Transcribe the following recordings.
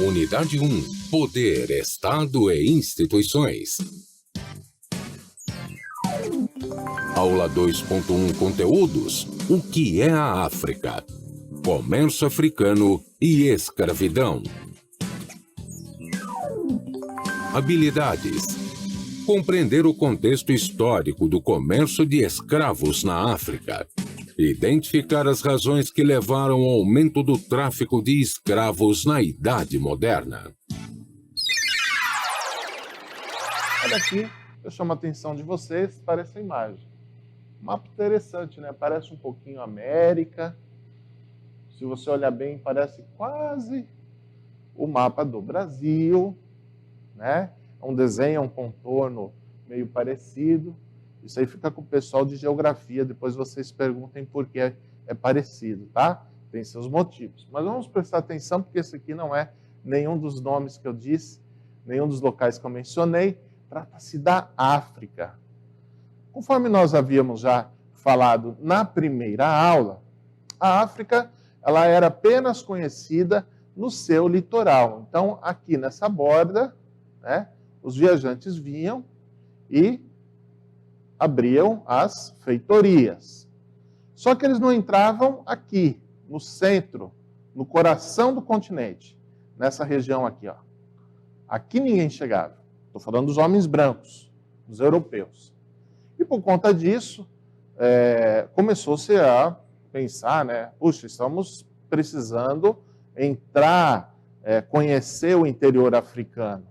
Unidade 1. Poder, Estado e Instituições. Aula 2.1 Conteúdos. O que é a África? Comércio africano e escravidão. Habilidades. Compreender o contexto histórico do comércio de escravos na África. Identificar as razões que levaram ao aumento do tráfico de escravos na Idade Moderna. Olha aqui, eu chamo a atenção de vocês para essa imagem. Mapa interessante, né? Parece um pouquinho América. Se você olhar bem, parece quase o mapa do Brasil, né? É um desenho, é um contorno meio parecido. Isso aí fica com o pessoal de geografia, depois vocês perguntem por que é parecido, tá? Tem seus motivos. Mas vamos prestar atenção, porque esse aqui não é nenhum dos nomes que eu disse, nenhum dos locais que eu mencionei. Trata-se da África. Conforme nós havíamos já falado na primeira aula, a África ela era apenas conhecida no seu litoral. Então, aqui nessa borda, né, os viajantes vinham e abriam as feitorias. Só que eles não entravam aqui, no centro, no coração do continente, nessa região aqui, ó. Aqui ninguém chegava. Estou falando dos homens brancos, dos europeus. E por conta disso, começou-se a pensar, né? Puxa, estamos precisando entrar, conhecer o interior africano.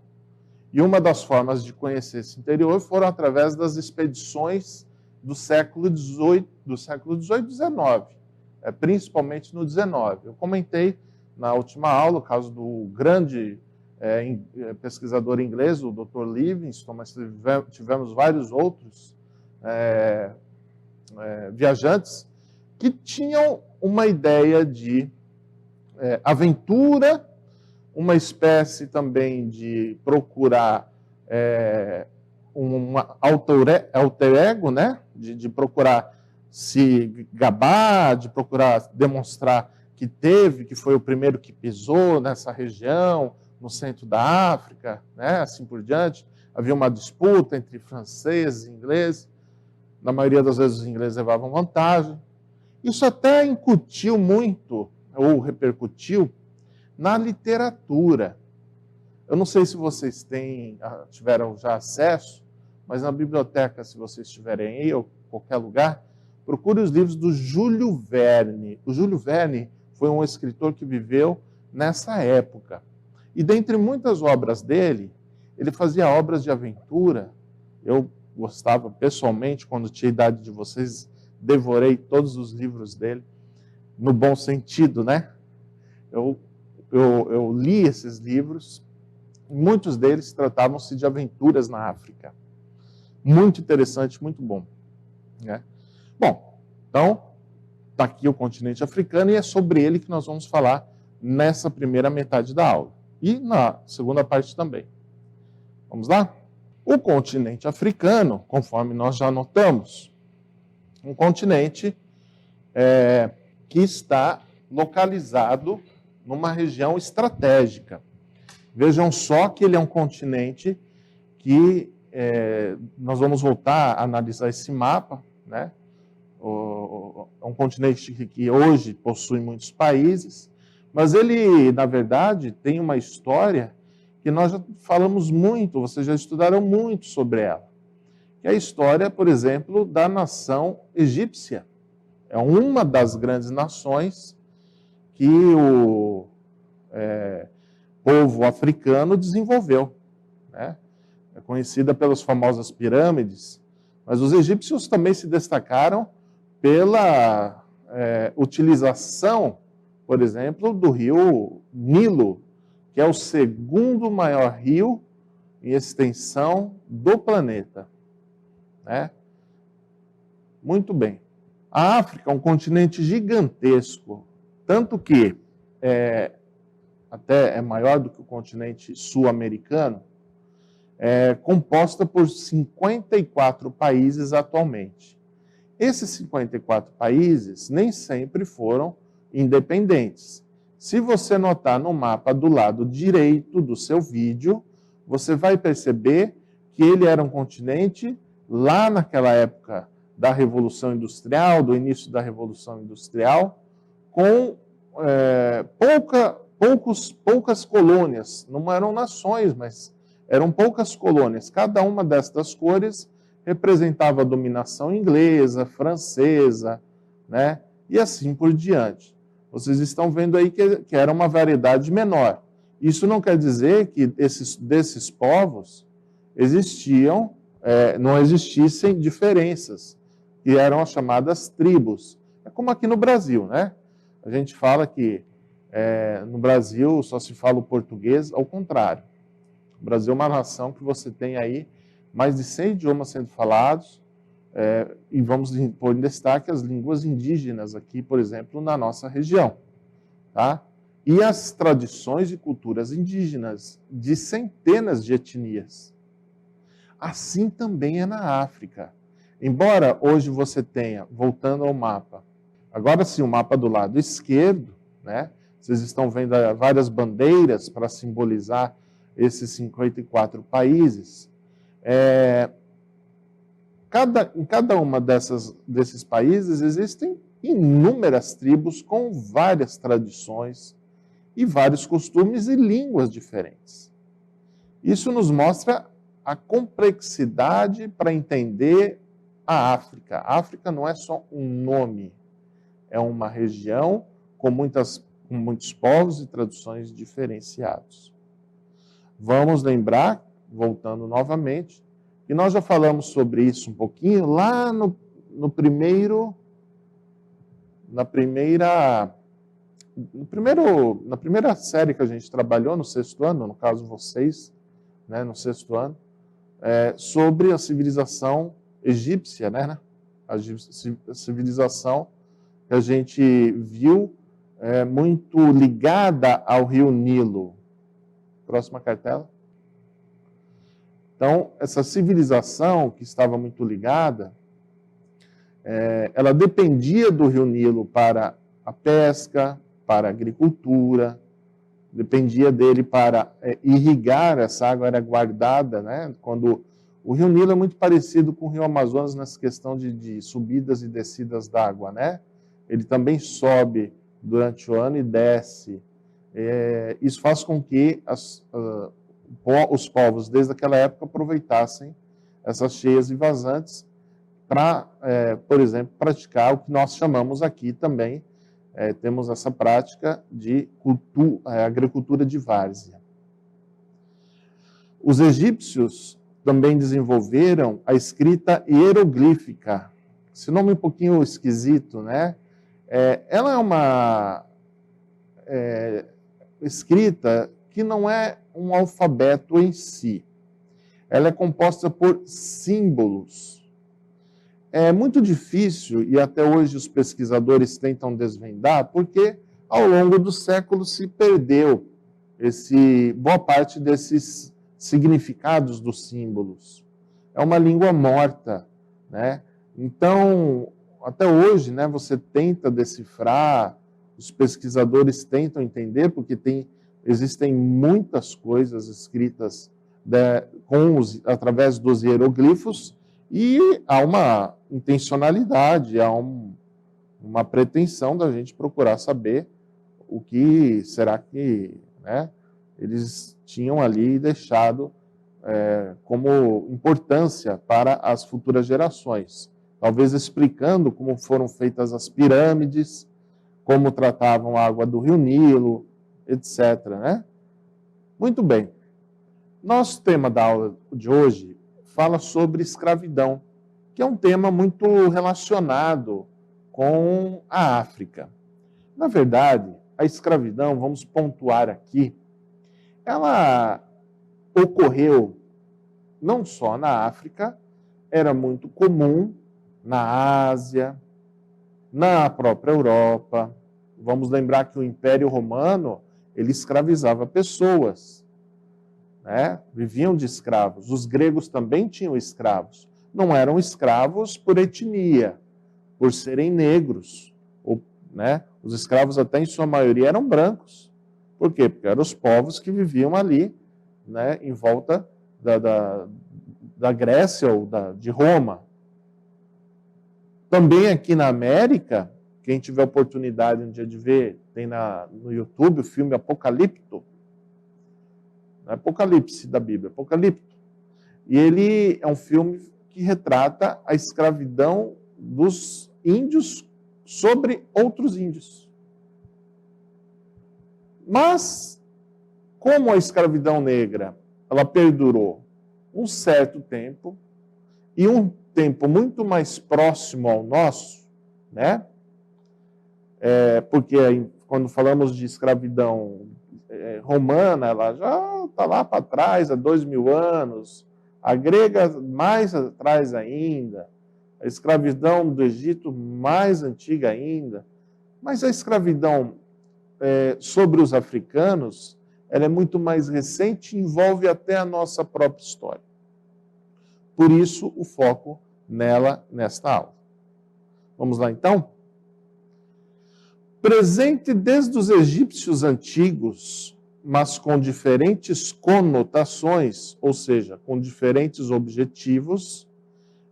E uma das formas de conhecer esse interior foram através das expedições do século XVIII e XIX, principalmente no XIX. Eu comentei na última aula o caso do grande pesquisador inglês, o Dr. Livingstone, mas tivemos vários outros viajantes que tinham uma ideia de aventura, uma espécie também de procurar um alter ego, né? De procurar se gabar, de procurar demonstrar que foi o primeiro que pisou nessa região, no centro da África, né? Assim por diante. Havia uma disputa entre franceses e ingleses. Na maioria das vezes os ingleses levavam vantagem. Isso até incutiu muito, ou repercutiu, na literatura. Eu não sei se vocês tiveram já acesso, mas na biblioteca, se vocês estiverem aí, ou qualquer lugar, procure os livros do Júlio Verne. O Júlio Verne foi um escritor que viveu nessa época. E dentre muitas obras dele, ele fazia obras de aventura. Eu gostava pessoalmente, quando tinha a idade de vocês, devorei todos os livros dele, no bom sentido, né? Eu li esses livros, muitos deles tratavam-se de aventuras na África. Muito interessante, muito bom, né? Bom, então, está aqui o continente africano e é sobre ele que nós vamos falar nessa primeira metade da aula. E na segunda parte também. Vamos lá? O continente africano, conforme nós já notamos, um continente que está localizado numa região estratégica. Vejam só que ele é um continente que nós vamos voltar a analisar esse mapa, né? É um continente que hoje possui muitos países, mas ele, na verdade, tem uma história que nós já falamos muito, vocês já estudaram muito sobre ela. Que é a história, por exemplo, da nação egípcia. É uma das grandes nações que o povo africano desenvolveu, né? É conhecida pelas famosas pirâmides, mas os egípcios também se destacaram pela utilização, por exemplo, do rio Nilo, que é o segundo maior rio em extensão do planeta, né? Muito bem. A África é um continente gigantesco, tanto que até é maior do que o continente sul-americano, composta por 54 países atualmente. Esses 54 países nem sempre foram independentes. Se você notar no mapa do lado direito do seu vídeo, você vai perceber que ele era um continente lá naquela época da Revolução Industrial, do início da Revolução Industrial, com poucas colônias. Não eram nações, mas eram poucas colônias. Cada uma destas cores representava a dominação inglesa, francesa, né? E assim por diante. Vocês estão vendo aí que era uma variedade menor. Isso não quer dizer que desses povos não existissem diferenças, que eram as chamadas tribos. É como aqui no Brasil, né? A gente fala que no Brasil só se fala o português, ao contrário. O Brasil é uma nação que você tem aí mais de 100 idiomas sendo falados, e vamos pôr em destaque as línguas indígenas aqui, por exemplo, na nossa região. Tá? E as tradições e culturas indígenas de centenas de etnias. Assim também é na África. Embora hoje você tenha, voltando ao mapa, agora sim o mapa do lado esquerdo, né? Vocês estão vendo várias bandeiras para simbolizar esses 54 países. Em cada uma desses países existem inúmeras tribos com várias tradições e vários costumes e línguas diferentes. Isso nos mostra a complexidade para entender a África. A África não é só um nome, é uma região com muitos povos e tradições diferenciados. Vamos lembrar, voltando novamente, que nós já falamos sobre isso um pouquinho lá na primeira série que a gente trabalhou no 6º ano, no caso vocês, né, no 6º ano, sobre a civilização egípcia, né? A civilização que a gente viu muito ligada ao rio Nilo. Próxima cartela. Então, essa civilização que estava muito ligada, ela dependia do rio Nilo para a pesca, para a agricultura, dependia dele para irrigar, essa água era guardada, né? Quando o rio Nilo é muito parecido com o rio Amazonas nessa questão de subidas e descidas d'água, né? Ele também sobe durante o ano e desce. Isso faz com que os povos, desde aquela época, aproveitassem essas cheias e vazantes para, por exemplo, praticar o que nós chamamos aqui também, temos essa prática de agricultura de várzea. Os egípcios também desenvolveram a escrita hieroglífica. Esse nome é um pouquinho esquisito, né? Ela é uma escrita que não é um alfabeto em si. Ela é composta por símbolos. É muito difícil, e até hoje os pesquisadores tentam desvendar, porque ao longo dos séculos se perdeu boa parte desses significados dos símbolos. É uma língua morta, né? Então, até hoje, né, você tenta decifrar, os pesquisadores tentam entender, porque existem muitas coisas escritas através dos hieroglifos, e há uma intencionalidade, há uma pretensão da gente procurar saber o que será que, né, eles tinham ali deixado como importância para as futuras gerações. Talvez explicando como foram feitas as pirâmides, como tratavam a água do rio Nilo, etc. Né? Muito bem. Nosso tema da aula de hoje fala sobre escravidão, que é um tema muito relacionado com a África. Na verdade, a escravidão, vamos pontuar aqui, ela ocorreu não só na África, era muito comum na Ásia, na própria Europa. Vamos lembrar que o Império Romano, ele escravizava pessoas, né? Viviam de escravos. Os gregos também tinham escravos. Não eram escravos por etnia, por serem negros, ou, né? Os escravos, até em sua maioria, eram brancos. Por quê? Porque eram os povos que viviam ali, né, em volta da Grécia ou de Roma. Também aqui na América, quem tiver oportunidade um dia de ver, tem no YouTube o filme Apocalipto. Não é Apocalipse da Bíblia, Apocalipto. E ele é um filme que retrata a escravidão dos índios sobre outros índios. Mas, como a escravidão negra, ela perdurou um certo tempo, e um tempo muito mais próximo ao nosso, né? Porque quando falamos de escravidão romana, ela já está lá para trás, há 2000 anos, a grega mais atrás ainda, a escravidão do Egito mais antiga ainda, mas a escravidão sobre os africanos, ela é muito mais recente e envolve até a nossa própria história. Por isso, o foco nela, nesta aula. Vamos lá, então? Presente desde os egípcios antigos, mas com diferentes conotações, ou seja, com diferentes objetivos,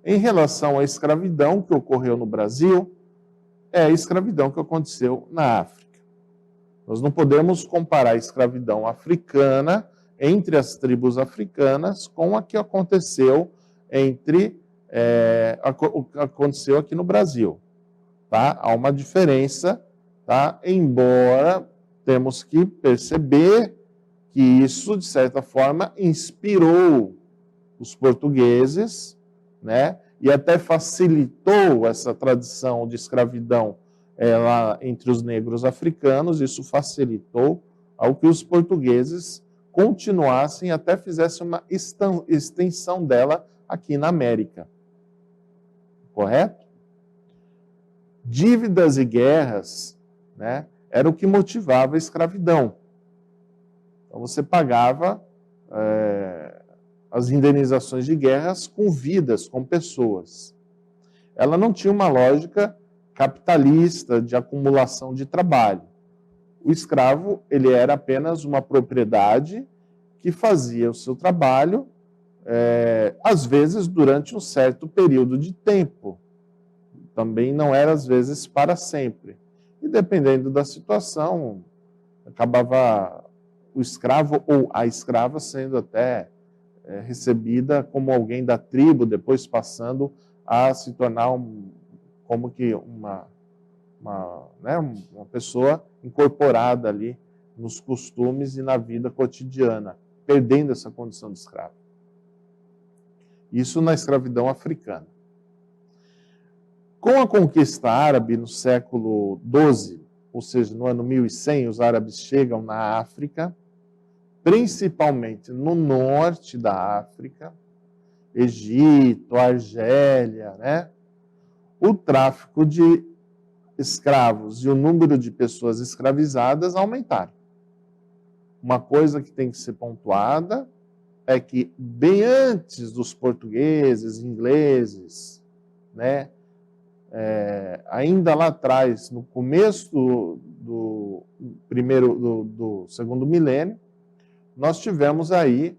em relação à escravidão que ocorreu no Brasil, é a escravidão que aconteceu na África. Nós não podemos comparar a escravidão africana, entre as tribos africanas, com a que aconteceu aconteceu aqui no Brasil. Tá? Há uma diferença, tá? Embora temos que perceber que isso, de certa forma, inspirou os portugueses, né? E até facilitou essa tradição de escravidão lá entre os negros africanos. Isso facilitou ao que os portugueses continuassem, até fizessem uma extensão dela aqui na América. Correto? Dívidas e guerras, né, era o que motivava a escravidão. Então você pagava as indenizações de guerras com vidas, com pessoas. Ela não tinha uma lógica capitalista de acumulação de trabalho. O escravo, ele era apenas uma propriedade que fazia o seu trabalho, às vezes durante um certo período de tempo. Também não era, às vezes, para sempre. E dependendo da situação, acabava o escravo ou a escrava sendo até recebida como alguém da tribo, depois passando a se tornar como que uma pessoa incorporada ali nos costumes e na vida cotidiana, perdendo essa condição de escravo. Isso na escravidão africana. Com a conquista árabe no século XII, ou seja, no ano 1100, os árabes chegam na África, principalmente no norte da África, Egito, Argélia, né? O tráfico de escravos e o número de pessoas escravizadas aumentaram. Uma coisa que tem que ser pontuada é que, bem antes dos portugueses, ingleses, né, ainda lá atrás, no começo do segundo milênio, nós tivemos aí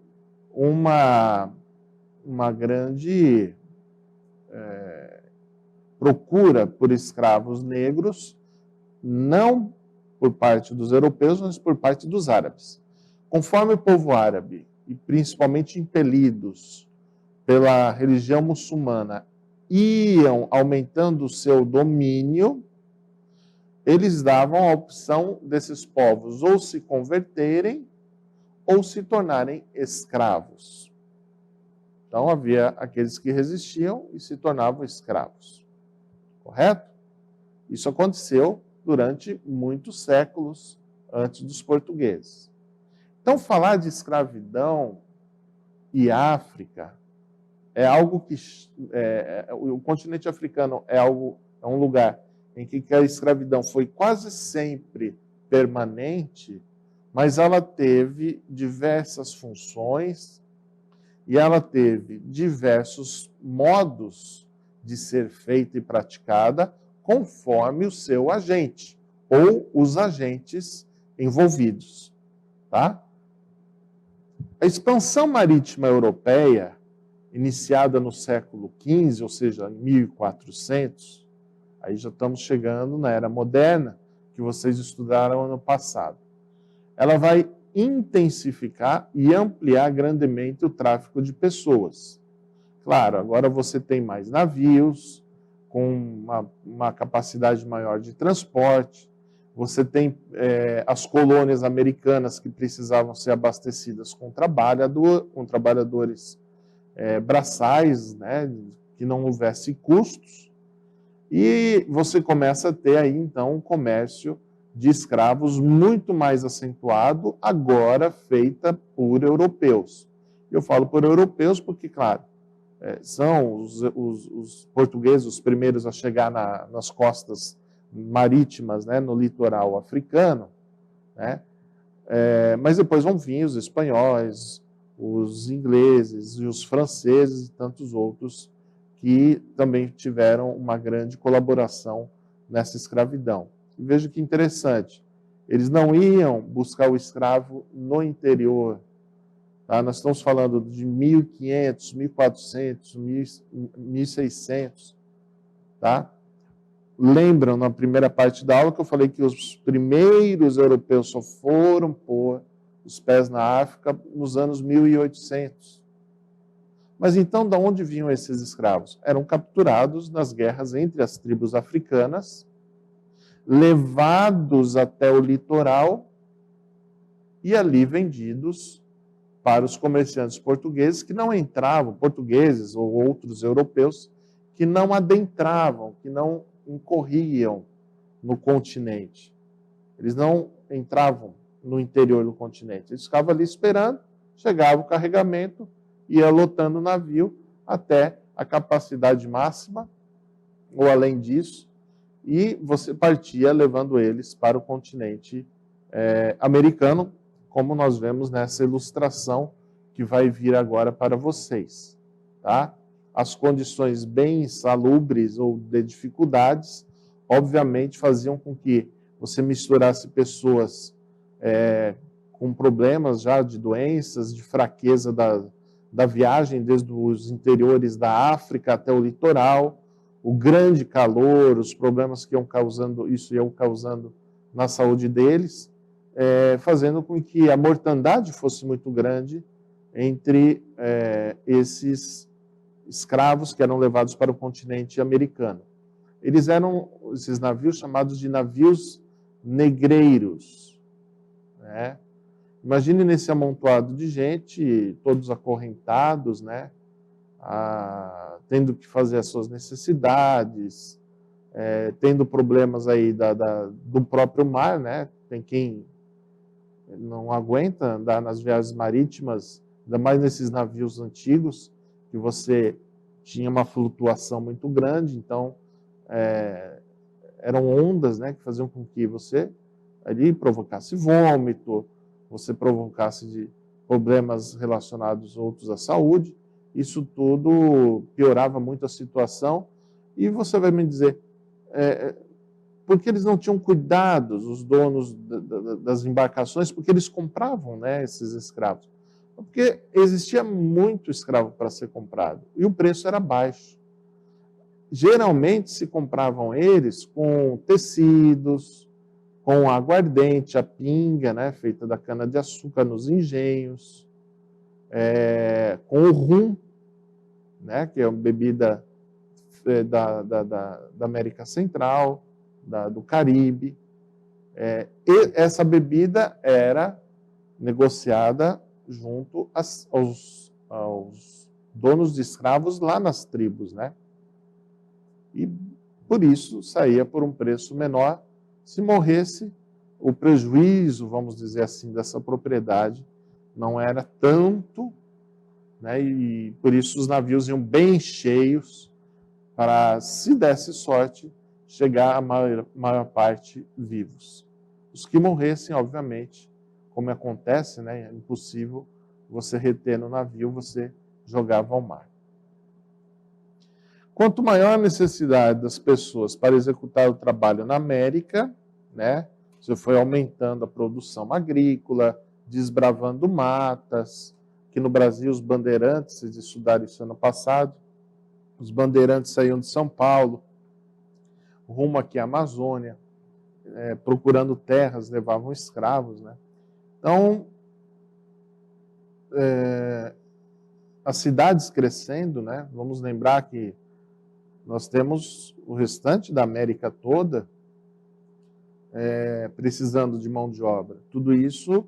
uma grande procura por escravos negros, não por parte dos europeus, mas por parte dos árabes. Conforme o povo árabe, e principalmente impelidos pela religião muçulmana, iam aumentando o seu domínio, eles davam a opção desses povos ou se converterem ou se tornarem escravos. Então havia aqueles que resistiam e se tornavam escravos. Correto? Isso aconteceu durante muitos séculos antes dos portugueses. Então falar de escravidão e África é algo que o continente africano é um lugar em que a escravidão foi quase sempre permanente, mas ela teve diversas funções e ela teve diversos modos de ser feita e praticada, conforme o seu agente ou os agentes envolvidos, tá? A expansão marítima europeia, iniciada no século XV, ou seja, em 1400, aí já estamos chegando na Era Moderna, que vocês estudaram ano passado. Ela vai intensificar e ampliar grandemente o tráfico de pessoas. Claro, agora você tem mais navios, com uma capacidade maior de transporte, você tem as colônias americanas que precisavam ser abastecidas com trabalhadores braçais, né, que não houvesse custos, e você começa a ter aí, então, um comércio de escravos muito mais acentuado, agora feita por europeus. Eu falo por europeus porque, claro, são os portugueses os primeiros a chegar nas costas marítimas, né, no litoral africano, né? Mas depois vão vir os espanhóis, os ingleses e os franceses e tantos outros que também tiveram uma grande colaboração nessa escravidão. E veja que interessante, eles não iam buscar o escravo no interior. Tá? Nós estamos falando de 1500, 1400, 1600. Tá? Lembram na primeira parte da aula que eu falei que os primeiros europeus só foram pôr os pés na África nos anos 1800. Mas então, de onde vinham esses escravos? Eram capturados nas guerras entre as tribos africanas, levados até o litoral e ali vendidos para os comerciantes portugueses que não entravam, portugueses ou outros europeus, que não adentravam, que não incorriam no continente. Eles não entravam no interior do continente. Eles ficavam ali esperando, chegava o carregamento, ia lotando o navio até a capacidade máxima, ou além disso, e você partia levando eles para o continente americano, como nós vemos nessa ilustração que vai vir agora para vocês. Tá? As condições bem insalubres ou de dificuldades, obviamente, faziam com que você misturasse pessoas com problemas já de doenças, de fraqueza da viagem, desde os interiores da África até o litoral, o grande calor, os problemas que iam causando na saúde deles, fazendo com que a mortandade fosse muito grande entre esses escravos que eram levados para o continente americano. Eles eram esses navios chamados de navios negreiros, né? Imagine nesse amontoado de gente, todos acorrentados, né? Tendo que fazer as suas necessidades, tendo problemas aí do próprio mar, né? Tem quem não aguenta andar nas viagens marítimas, ainda mais nesses navios antigos, que você tinha uma flutuação muito grande, então eram ondas, né, que faziam com que você ali provocasse vômito, você provocasse de problemas relacionados outros à saúde, isso tudo piorava muito a situação, e você vai me dizer, porque eles não tinham cuidados, os donos das embarcações, porque eles compravam, né, esses escravos. Porque existia muito escravo para ser comprado, e o preço era baixo. Geralmente se compravam eles com tecidos, com aguardente, a pinga, né, feita da cana-de-açúcar nos engenhos, com o rum, né, que é uma bebida da América Central, do Caribe. E essa bebida era negociada junto aos donos de escravos lá nas tribos, né? E por isso saía por um preço menor. Se morresse, o prejuízo, vamos dizer assim, dessa propriedade não era tanto, né? E por isso os navios iam bem cheios para, se desse sorte, chegar a maior parte vivos. Os que morressem, obviamente, como acontece, né, é impossível você reter no navio, você jogava ao mar. Quanto maior a necessidade das pessoas para executar o trabalho na América, né, você foi aumentando a produção agrícola, desbravando matas, que no Brasil os bandeirantes, vocês estudaram isso ano passado, os bandeirantes saíam de São Paulo, rumo aqui à Amazônia, procurando terras, levavam escravos, né? Então, as cidades crescendo, né? Vamos lembrar que nós temos o restante da América toda precisando de mão de obra. Tudo isso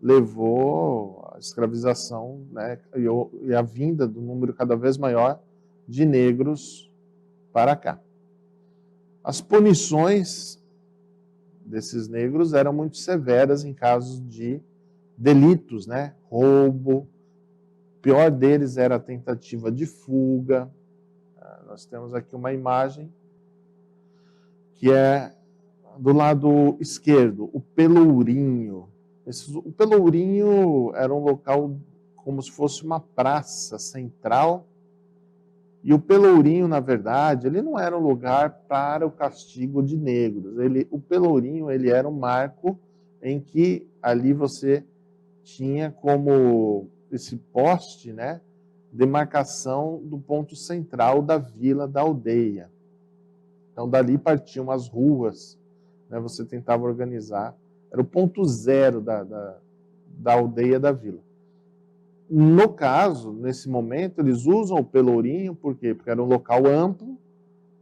levou à escravização, né? E a vinda do número cada vez maior de negros para cá. As punições desses negros eram muito severas em casos de delitos, né? Roubo. O pior deles era a tentativa de fuga. Nós temos aqui uma imagem que é do lado esquerdo, o Pelourinho. O Pelourinho era um local como se fosse uma praça central. E o Pelourinho, na verdade, ele não era um lugar para o castigo de negros. O Pelourinho, ele era um marco em que ali você tinha como esse poste, né, demarcação do ponto central da vila, da aldeia. Então, dali partiam as ruas, né, você tentava organizar. Era o ponto zero da aldeia, da vila. No caso, nesse momento, eles usam o Pelourinho, por quê? Porque era um local amplo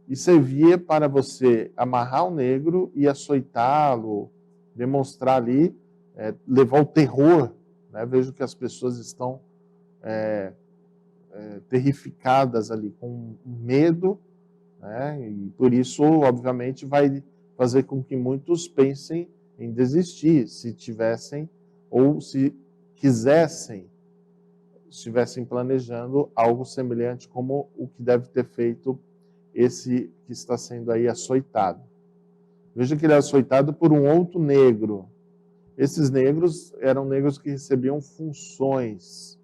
e servia para você amarrar o negro e açoitá-lo, demonstrar ali, levar o terror. Né? Vejo que as pessoas estão terrificadas ali, com medo, né? E por isso, obviamente, vai fazer com que muitos pensem em desistir, se tivessem ou se quisessem, estivessem planejando algo semelhante como o que deve ter feito esse que está sendo aí açoitado. Veja que ele é açoitado por um outro negro. Esses negros eram negros que recebiam funções,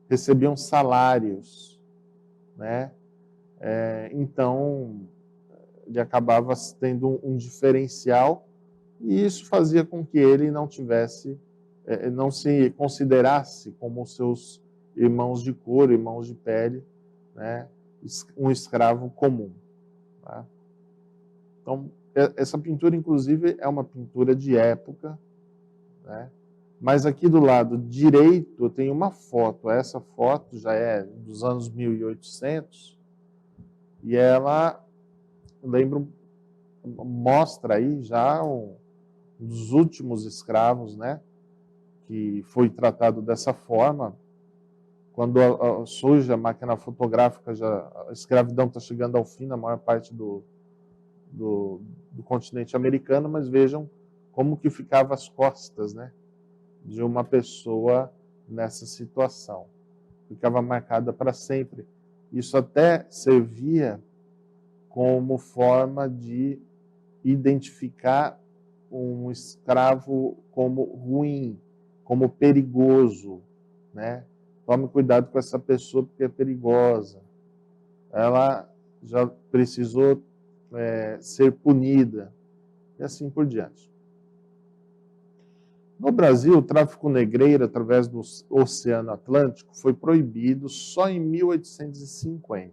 recebiam salários, né? Então, ele acabava tendo um diferencial e isso fazia com que ele não se considerasse como seus irmãos de cor, irmãos de pele, né? Um escravo comum. Tá? Então, essa pintura, inclusive, é uma pintura de época, né? Mas aqui do lado direito tem uma foto. Essa foto já é dos anos 1800 e ela mostra aí já um dos últimos escravos, né, que foi tratado dessa forma. Quando surge a máquina fotográfica, a escravidão está chegando ao fim na maior parte do continente americano, mas vejam como que ficava as costas, né, de uma pessoa nessa situação. Ficava marcada para sempre. Isso até servia como forma de identificar um escravo como ruim, como perigoso, né? Tome cuidado com essa pessoa porque é perigosa. Ela já precisou ser punida e assim por diante. No Brasil, o tráfico negreiro através do Oceano Atlântico foi proibido só em 1850.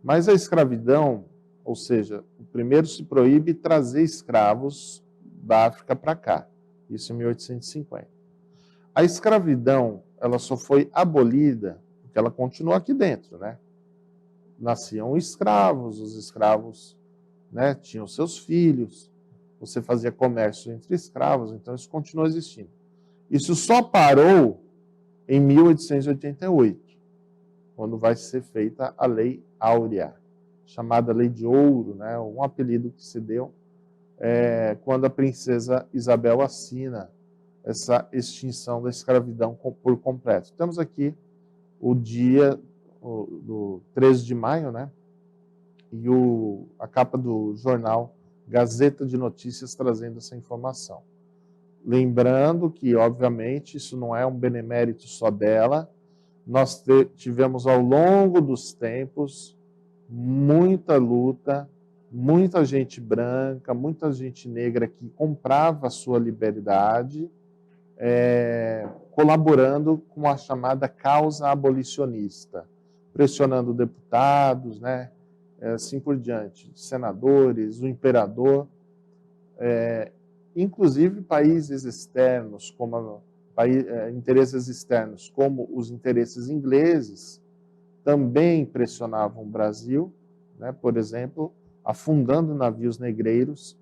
Mas a escravidão, ou seja, primeiro se proíbe trazer escravos da África para cá, isso em 1850. A escravidão, ela só foi abolida porque ela continua aqui dentro, né? Nasciam escravos, os escravos, né, tinham seus filhos, você fazia comércio entre escravos, então isso continua existindo. Isso só parou em 1888, quando vai ser feita a Lei Áurea, chamada Lei de Ouro, né, um apelido que se deu quando a princesa Isabel assina essa extinção da escravidão por completo. Temos aqui o dia do 13 de maio, né, e a capa do jornal Gazeta de Notícias trazendo essa informação. Lembrando que, obviamente, isso não é um benemérito só dela, nós tivemos ao longo dos tempos muita luta, muita gente branca, muita gente negra que comprava a sua liberdade, colaborando com a chamada causa abolicionista, pressionando deputados, né, assim por diante, senadores, o imperador, inclusive países externos, como interesses externos, como os interesses ingleses, também pressionavam o Brasil, né, por exemplo, afundando navios negreiros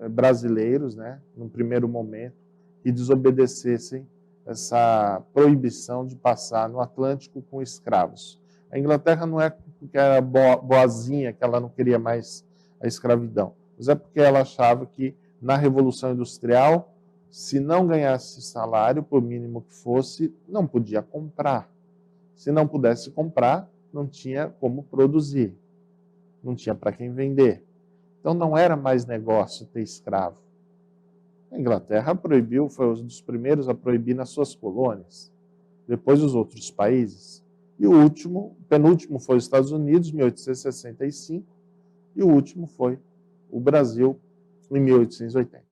brasileiros, né, num primeiro momento, que desobedecessem essa proibição de passar no Atlântico com escravos. A Inglaterra não é porque era boazinha, que ela não queria mais a escravidão, mas é porque ela achava que na Revolução Industrial, se não ganhasse salário, por mínimo que fosse, não podia comprar. Se não pudesse comprar, não tinha como produzir, não tinha para quem vender. Então não era mais negócio ter escravo. A Inglaterra proibiu, foi um dos primeiros a proibir nas suas colônias, depois os outros países. E o penúltimo foi os Estados Unidos, em 1865, e o último foi o Brasil, em 1880.